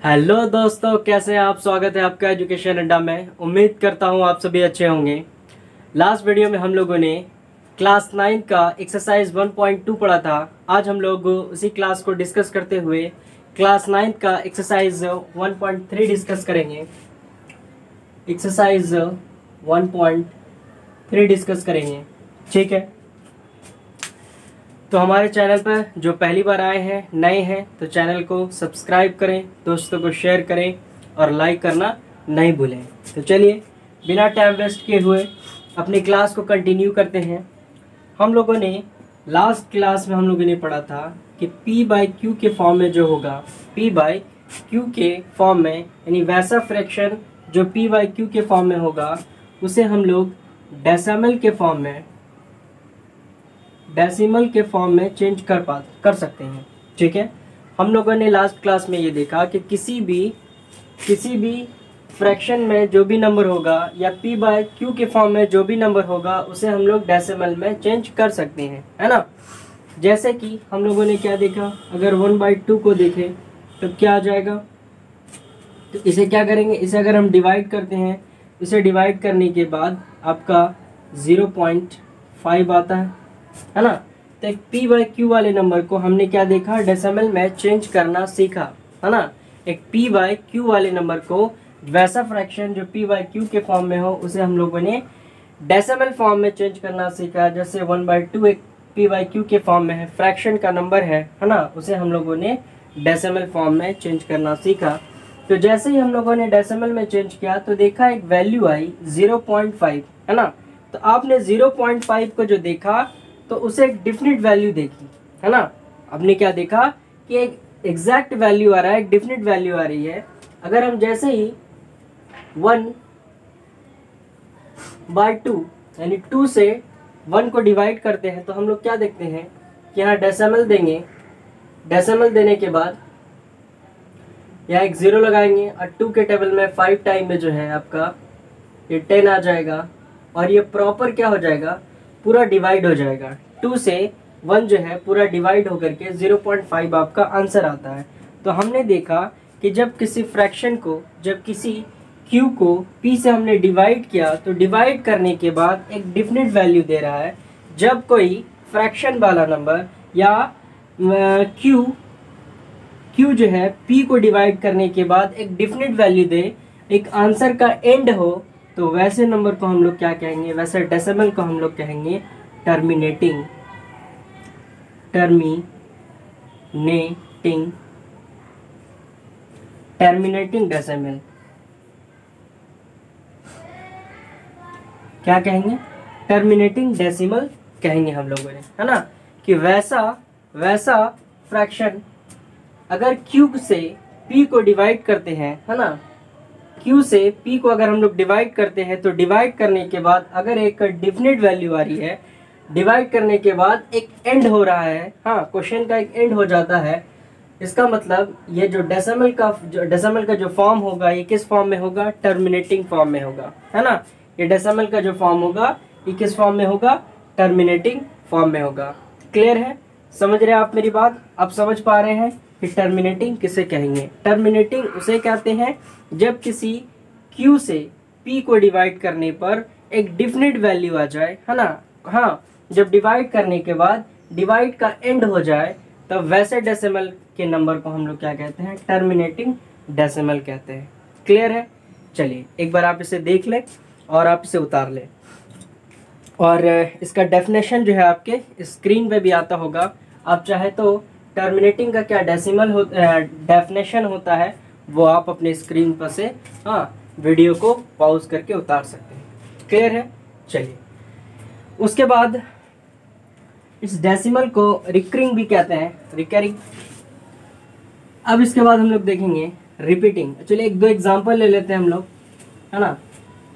Hello दोस्तों, कैसे हैं आप। स्वागत है आपका एजुकेशन अड्डा में। उम्मीद करता हूं आप सभी अच्छे होंगे। लास्ट वीडियो में हम लोगों ने क्लास 9 का एक्सरसाइज 1.2 पढ़ा था। आज हम लोग उसी क्लास को डिस्कस करते हुए क्लास 9 का एक्सरसाइज 1.3 डिस्कस करेंगे। एक्सरसाइज 1.3 डिस्कस करेंगे, ठीक है। तो हमारे चैनल पर जो पहली बार आए हैं, नए हैं, तो चैनल को सब्सक्राइब करें, दोस्तों को शेयर करें और लाइक करना नहीं भूलें। तो चलिए बिना टाइम वेस्ट किए हुए अपनी क्लास को कंटिन्यू करते हैं। हम लोगों ने लास्ट क्लास में हम लोगों ने पढ़ा था कि P/Q के फॉर्म में जो होगा, P/Q के फॉर्म में, यानी वैसा फ्रैक्शन जो P/Q के फॉर्म में होगा उसे हम लोग डेसिमल के फॉर्म में चेंज कर सकते हैं, ठीक है। हम लोगों ने लास्ट क्लास में ये देखा कि किसी भी फ्रैक्शन में जो भी नंबर होगा या P/Q के फॉर्म में जो भी नंबर होगा उसे हम लोग डेसिमल में चेंज कर सकते हैं, है ना। जैसे कि हम लोगों ने क्या देखा, अगर 1/2 को देखें तो क्या आ जाएगा। तो इसे क्या करेंगे, इसे अगर हम डिवाइड करते हैं, इसे डिवाइड करने के बाद आपका 0.5 आता है ना। तो एक P/Q वाले नंबर को हमने क्या देखा, डेसिमल में चेंज करना सीखा, है ना। एक P/Q वाले नंबर को, वैसा फ्रैक्शन जो P/Q के फॉर्म में हो उसे हम लोगों ने डेसिमल फॉर्म में चेंज करना सीखा। जैसे 1/2 एक P/Q के फॉर्म में है, फ्रैक्शन का नंबर है ना, उसे हम लोगों ने डेसिमल फॉर्म में चेंज करना सीखा। तो जैसे ही हम लोगों ने डेसिमल में चेंज किया तो देखा एक वैल्यू आई 0.5, है ना। तो आपने 0.5 को जो देखा तो उसे एक डिफिनिट वैल्यू देखी, है ना। आपने क्या देखा कि एक एग्जैक्ट वैल्यू आ रहा है, एक डिफिनिट वैल्यू आ रही है। अगर हम जैसे ही 1/2 यानी 2 से 1 को डिवाइड करते हैं तो हम लोग क्या देखते हैं कि यहाँ डेसिमल देंगे। डेसिमल देने के बाद यहाँ एक 0 लगाएंगे और 2 के टेबल में 5 टाइम में जो है आपका ये 10 आ जाएगा और ये प्रॉपर क्या हो जाएगा, पूरा डिवाइड हो जाएगा। 2 से 1 जो है पूरा डिवाइड होकर के 0.5 आपका आंसर आता है। तो हमने देखा कि जब किसी फ्रैक्शन को, जब किसी Q को P से हमने डिवाइड किया तो डिवाइड करने के बाद एक डिफिनिट वैल्यू दे रहा है। जब कोई फ्रैक्शन वाला नंबर या Q जो है P को डिवाइड करने के बाद एक डिफिनिट वैल्यू दे, एक आंसर का एंड हो, तो वैसे नंबर को हम लोग क्या कहेंगे, वैसे डेसिमल को हम लोग कहेंगे टर्मिनेटिंग डेसिमल। क्या कहेंगे, टर्मिनेटिंग डेसिमल कहेंगे हम लोगों ने, है ना। कि वैसा फ्रैक्शन अगर Q से P को डिवाइड करते हैं, है ना, Q से P को अगर हम लोग डिवाइड करते हैं तो डिवाइड करने के बाद अगर एक डिफिनिट वैल्यू आ रही है, डिवाइड करने के बाद एक एंड हो रहा है, हाँ, क्वेश्चन का एक एंड हो जाता है, इसका मतलब ये जो डेसिमल का जो फॉर्म होगा ये किस फॉर्म में होगा, टर्मिनेटिंग फॉर्म में होगा, है ना। ये डेसिमल का जो फॉर्म होगा ये किस फॉर्म में होगा, टर्मिनेटिंग फॉर्म में होगा। क्लियर है, समझ रहे हैं आप मेरी बात, आप समझ पा रहे हैं कि टर्मिनेटिंग किसे कहेंगे। टर्मिनेटिंग उसे कहते हैं जब किसी Q से P को डिवाइड करने पर एक डिफिनिट वैल्यू आ जाए, है ना। हाँ, जब डिवाइड करने के बाद डिवाइड का एंड हो जाए तब वैसे डेसिमल के नंबर को हम लोग क्या कहते हैं, टर्मिनेटिंग डेसिमल कहते हैं। क्लियर है, चलिए एक बार आप इसे देख लें और आप इसे उतार लें। और इसका डेफिनेशन जो है आपके स्क्रीन पे भी आता होगा। आप चाहे तो टर्मिनेटिंग का क्या डेफिनेशन होता है वो आप अपने स्क्रीन पर से, हाँ, वीडियो को पॉज करके उतार सकते हैं। क्लियर है, चलिए उसके बाद इस डेसिमल को रिकरिंग भी कहते हैं, रिकरिंग। अब इसके बाद हम लोग देखेंगे रिपीटिंग। चलिए एक दो एग्जांपल ले लेते हैं हम लोग, है ना।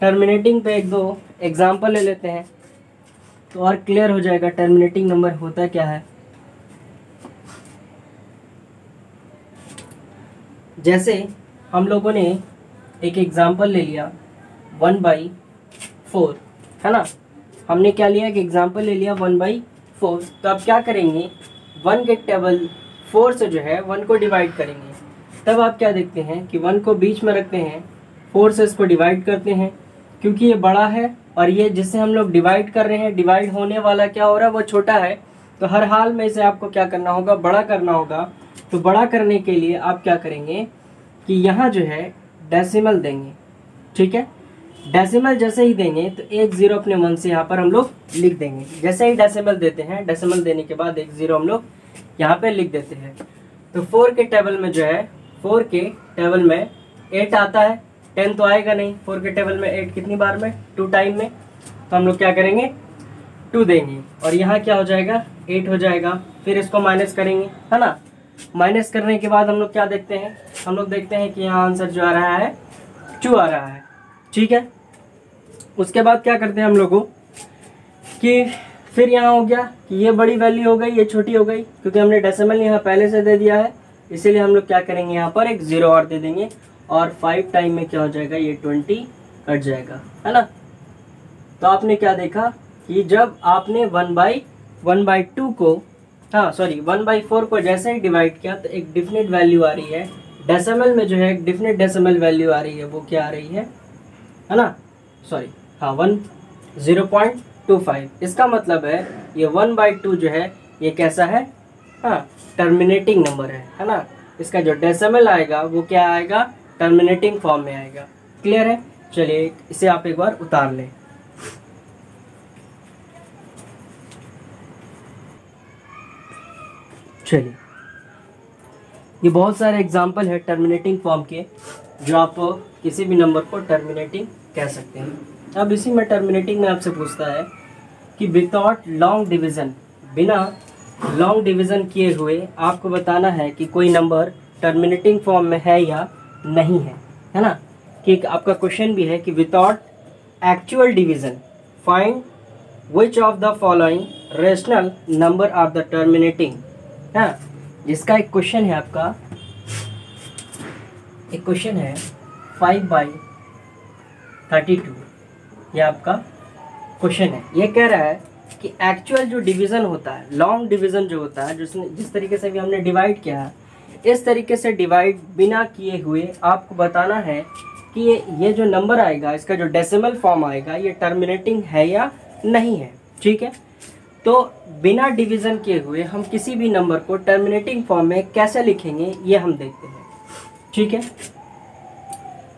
टर्मिनेटिंग पे एक दो एग्जांपल ले लेते हैं तो और क्लियर हो जाएगा टर्मिनेटिंग नंबर होता क्या है। जैसे हम लोगों ने एक एग्जांपल ले लिया 1/4, है ना। हमने क्या लिया, एक एग्जांपल ले लिया 1/4। तो अब क्या करेंगे, 1 के टेबल 4 से जो है 1 को डिवाइड करेंगे तब आप क्या देखते हैं कि 1 को बीच में रखते हैं, 4 से इसको डिवाइड करते हैं, क्योंकि ये बड़ा है और ये जिससे हम लोग डिवाइड कर रहे हैं, डिवाइड होने वाला क्या हो रहा है, वो छोटा है। तो हर हाल में इसे आपको क्या करना होगा, बड़ा करना होगा। तो बड़ा करने के लिए आप क्या करेंगे कि यहाँ जो है डेसिमल देंगे, ठीक है। डेसिमल जैसे ही देंगे तो एक जीरो अपने मन से यहाँ पर हम लोग लिख देंगे। जैसे ही डेसिमल देते हैं, डेसिमल देने के बाद एक जीरो हम लोग यहाँ पे लिख देते हैं। तो 4 के टेबल में जो है, 4 के टेबल में 8 आता है, 10 तो आएगा नहीं। 4 के टेबल में 8 कितनी बार में, 2 टाइम में। तो हम लोग क्या करेंगे, 2 देंगे और यहाँ क्या हो जाएगा, 8 हो जाएगा। फिर इसको माइनस करेंगे, है ना। माइनस करने के बाद हम लोग क्या देखते हैं, हम लोग देखते हैं कि यहाँ आंसर जो आ रहा है 2 आ रहा है, ठीक है। उसके बाद क्या करते हैं हम लोगों कि फिर यहाँ हो गया कि ये बड़ी वैल्यू हो गई, ये छोटी हो गई, क्योंकि हमने डेसिमल यहाँ पहले से दे दिया है। इसीलिए हम लोग क्या करेंगे, यहाँ पर एक जीरो और दे देंगे और 5 टाइम में क्या हो जाएगा, ये 20 कट जाएगा, है ना। तो आपने क्या देखा कि जब आपने 1/2 को, हाँ सॉरी 1/4 को जैसे ही डिवाइड किया तो एक डिफिनिट वैल्यू आ रही है। डेसिमल में जो है एक डिफिनिट डेसिमल वैल्यू आ रही है, वो क्या आ रही है ना, सॉरी हाँ 0.25। इसका मतलब है ये 1/2 जो है ये कैसा है, हाँ टर्मिनेटिंग नंबर है ना। इसका जो डेसिमल आएगा वो क्या आएगा, टर्मिनेटिंग फॉर्म में आएगा। क्लियर है। चलिए इसे आप एक बार उतार लें। चलिए ये बहुत सारे एग्जाम्पल है टर्मिनेटिंग फॉर्म के, जो आप किसी भी नंबर को टर्मिनेटिंग कह सकते हैं। अब इसी में टर्मिनेटिंग में आपसे पूछता है कि विदाउट लॉन्ग डिवीज़न, बिना लॉन्ग डिवीज़न किए हुए आपको बताना है कि कोई नंबर टर्मिनेटिंग फॉर्म में है या नहीं है ना। कि आपका क्वेश्चन भी है कि without actual division find which of the following rational number of the terminating, हाँ जिसका एक क्वेश्चन है आपका, एक क्वेश्चन है 5/32, ये आपका क्वेश्चन है। ये कह रहा है कि एक्चुअल जो डिवीज़न होता है, लॉन्ग डिवीज़न जो होता है, जिस तरीके से भी हमने डिवाइड किया है, इस तरीके से डिवाइड बिना किए हुए आपको बताना है कि ये जो नंबर आएगा, इसका जो डेसिमल फॉर्म आएगा, ये टर्मिनेटिंग है या नहीं है, ठीक है। तो बिना डिवीज़न किए हुए हम किसी भी नंबर को टर्मिनेटिंग फॉर्म में कैसे लिखेंगे, ये हम देखते हैं, ठीक है।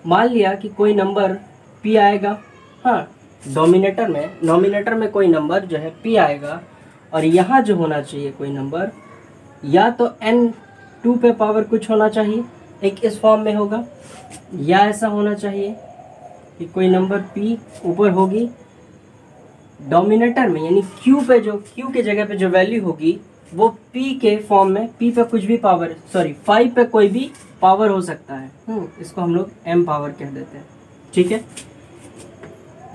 मान लिया कि कोई नंबर p आएगा, हाँ नोमिनेटर में कोई नंबर जो है p आएगा, और यहाँ जो होना चाहिए कोई नंबर, या तो n 2 पे पावर कुछ होना चाहिए, एक इस फॉर्म में होगा, या ऐसा होना चाहिए कि कोई नंबर p ऊपर होगी डोमिनेटर में, यानी q पे, जो q के जगह पे जो वैल्यू होगी वो p के फॉर्म में, p पे कुछ भी पावर, सॉरी 5 पे कोई भी पावर हो सकता है, इसको हम लोग m पावर कह देते हैं, ठीक है।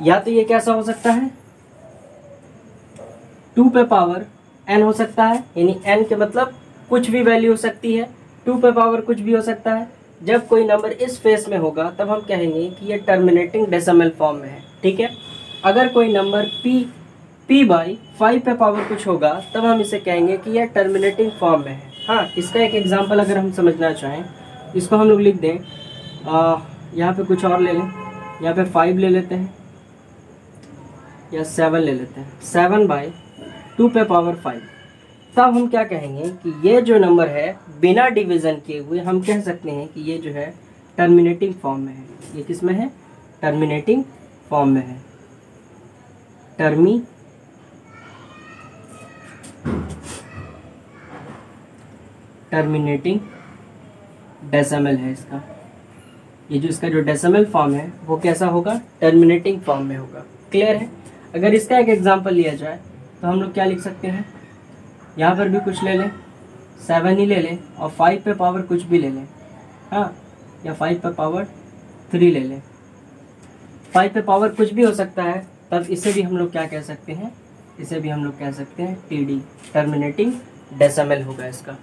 या तो ये कैसा हो सकता है, 2 पे पावर n हो सकता है, यानी n के मतलब कुछ भी वैल्यू हो सकती है, 2 पे पावर कुछ भी हो सकता है। जब कोई नंबर इस फेस में होगा तब हम कहेंगे कि ये टर्मिनेटिंग डेसिमल फॉर्म में है, ठीक है। अगर कोई नंबर p/5 पे पावर कुछ होगा तब हम इसे कहेंगे कि यह टर्मिनेटिंग फॉर्म में है। हाँ, इसका एक एग्जांपल अगर हम समझना चाहें, इसको हम लोग लिख दें, यहाँ पे कुछ और ले लें, यहाँ पे 5 ले लेते हैं या 7 ले लेते हैं, 7/2 पे पावर 5। तब हम क्या कहेंगे कि ये जो नंबर है बिना डिवीज़न किए हुए हम कह सकते हैं कि ये जो है टर्मिनेटिंग फॉर्म में है। ये किस में है, टर्मिनेटिंग फॉर्म में है, टर्मिनेटिंग डेसिमल है इसका। ये जो इसका जो डेसिमल फॉर्म है वो कैसा होगा, टर्मिनेटिंग फॉर्म में होगा। क्लियर है। अगर इसका एक एग्जांपल लिया जाए तो हम लोग क्या लिख सकते हैं, यहाँ पर भी कुछ ले लें, 7 ही ले लें और 5 पे पावर कुछ भी ले लें, हाँ, या 5 पे पावर 3 ले लें, 5 पे पावर कुछ भी हो सकता है। तब इसे भी हम लोग क्या कह सकते हैं, इसे भी हम लोग कह सकते हैं TD, टर्मिनेटिंग डेसिमल होगा इसका।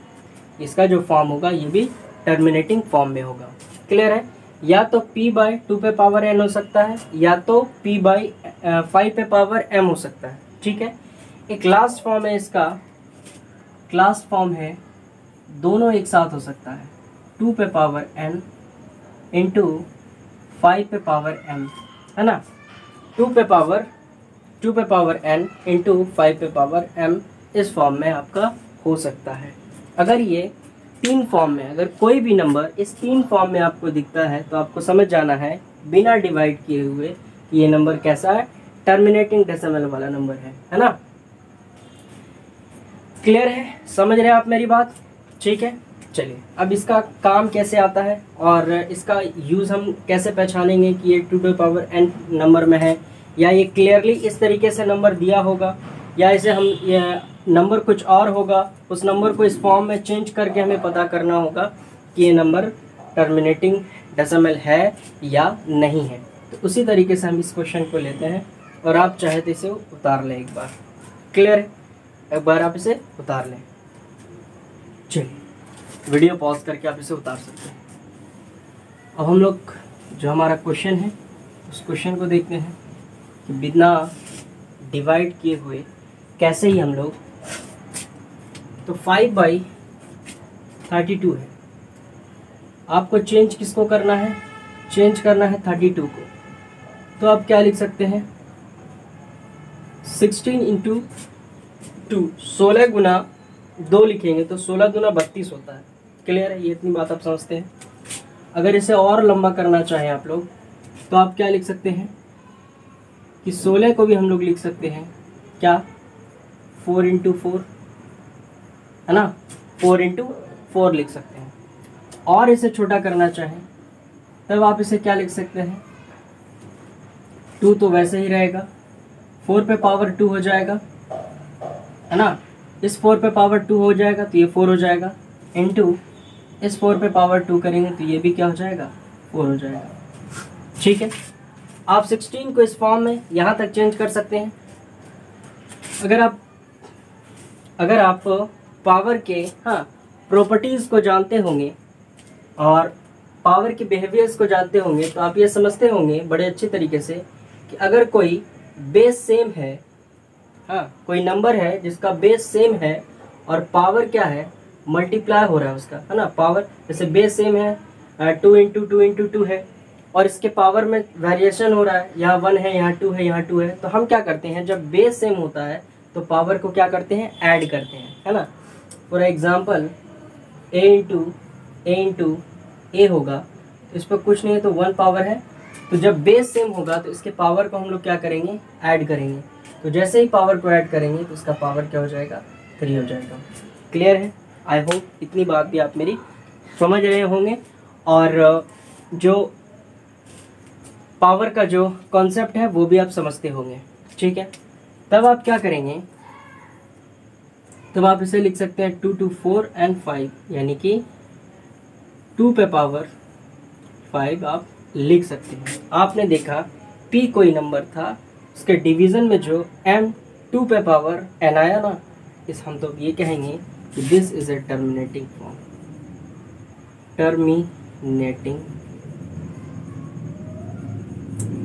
इसका जो फॉर्म होगा ये भी टर्मिनेटिंग फॉर्म में होगा। क्लियर है। या तो p/2 पे पावर n हो सकता है, या तो p/5 पे पावर m हो सकता है, ठीक है। एक लास्ट फॉर्म है इसका, क्लास फॉर्म है, दोनों एक साथ हो सकता है, 2 पे पावर n इंटू 5 पे पावर m, है ना। 2 पे पावर n इंटू 5 पे पावर m इस फॉर्म में आपका हो सकता है। अगर ये 3 फॉर्म में, अगर कोई भी नंबर इस 3 फॉर्म में आपको दिखता है तो आपको समझ जाना है बिना डिवाइड किए हुए कि ये नंबर कैसा है, टर्मिनेटिंग डेसिमल वाला नंबर है ना। क्लियर है, समझ रहे हैं आप मेरी बात? ठीक है, चलिए अब इसका काम कैसे आता है और इसका यूज़ हम कैसे पहचानेंगे कि ये 2 टू पावर n नंबर में है, या ये क्लियरली इस तरीके से नंबर दिया होगा, या इसे हम ये नंबर कुछ और होगा, उस नंबर को इस फॉर्म में चेंज करके हमें पता करना होगा कि ये नंबर टर्मिनेटिंग डेसिमल है या नहीं है। तो उसी तरीके से हम इस क्वेश्चन को लेते हैं और आप चाहे तो इसे उतार लें एक बार। क्लियर है, एक बार आप इसे उतार लें। चलिए वीडियो पॉज करके आप इसे उतार सकते हैं। अब हम लोग जो हमारा क्वेश्चन है उस क्वेश्चन को देखते हैं कि बिना डिवाइड किए हुए कैसे ही हम लोग, तो 5/32 है, आपको चेंज किसको करना है, चेंज करना है 32 को। तो आप क्या लिख सकते हैं, 16 इंटू 2, 16 गुना 2 लिखेंगे तो 16 गुना 32 होता है। क्लियर है, ये इतनी बात आप समझते हैं। अगर इसे और लंबा करना चाहें आप लोग तो आप क्या लिख सकते हैं कि 16 को भी हम लोग लिख सकते हैं क्या, 4 इंटू 4, है ना, 4 इंटू 4 लिख सकते हैं। और इसे छोटा करना चाहें तब आप इसे क्या लिख सकते हैं, 2 तो वैसे ही रहेगा, 4 पे पावर 2 हो जाएगा, है ना। इस 4 पे पावर 2 हो जाएगा तो ये 4 हो जाएगा, इंटू इस 4 पे पावर 2 करेंगे तो ये भी क्या हो जाएगा, 4 हो जाएगा। ठीक है, आप 16 को इस फॉर्म में यहाँ तक चेंज कर सकते हैं। अगर आप पावर के प्रॉपर्टीज़ को जानते होंगे और पावर के बिहेवियर्स को जानते होंगे तो आप ये समझते होंगे बड़े अच्छे तरीके से कि अगर कोई बेस सेम है, कोई नंबर है जिसका बेस सेम है और पावर क्या है, मल्टीप्लाई हो रहा है उसका, है ना। पावर जैसे बेस सेम है, 2 इंटू 2 इंटू 2 है और इसके पावर में वेरिएशन हो रहा है, यहाँ 1 है, यहाँ 2 है, यहाँ 2 है, तो हम क्या करते हैं, जब बेस सेम होता है तो पावर को क्या करते हैं, ऐड करते हैं, है ना। फॉर एग्जांपल a इंटू ए होगा तो इस पर कुछ नहीं है तो 1 पावर है, तो जब बेस सेम होगा तो इसके पावर को हम लोग क्या करेंगे, ऐड करेंगे। तो जैसे ही पावर को ऐड करेंगे तो इसका पावर क्या हो जाएगा, 3 हो जाएगा। क्लियर है, आई होप इतनी बात भी आप मेरी समझ रहे होंगे और जो पावर का जो कॉन्सेप्ट है वो भी आप समझते होंगे। ठीक है, तब आप क्या करेंगे, तब आप इसे लिख सकते हैं 2 to 4 and 5, यानी कि 2 पे पावर 5 आप लिख सकते हैं। आपने देखा p कोई नंबर था, उसके डिवीज़न में जो m 2 पे पावर n आया ना, इस हम तो ये कहेंगे कि this is a terminating form,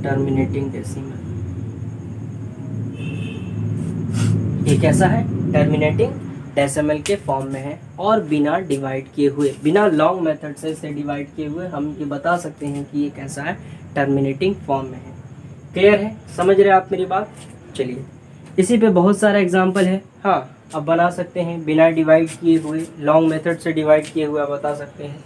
terminating decimal. ये कैसा है, टर्मिनेटिंग डेसिमल के फॉर्म में है और बिना डिवाइड किए हुए, बिना लॉन्ग मेथड से इसे डिवाइड किए हुए हम ये बता सकते हैं कि ये कैसा है, टर्मिनेटिंग फॉर्म में है। क्लियर है, समझ रहे हैं आप मेरी बात? चलिए, इसी पे बहुत सारा एग्जांपल है। अब बना सकते हैं बिना डिवाइड किए हुए, लॉन्ग मेथड से डिवाइड किए हुए बता सकते हैं।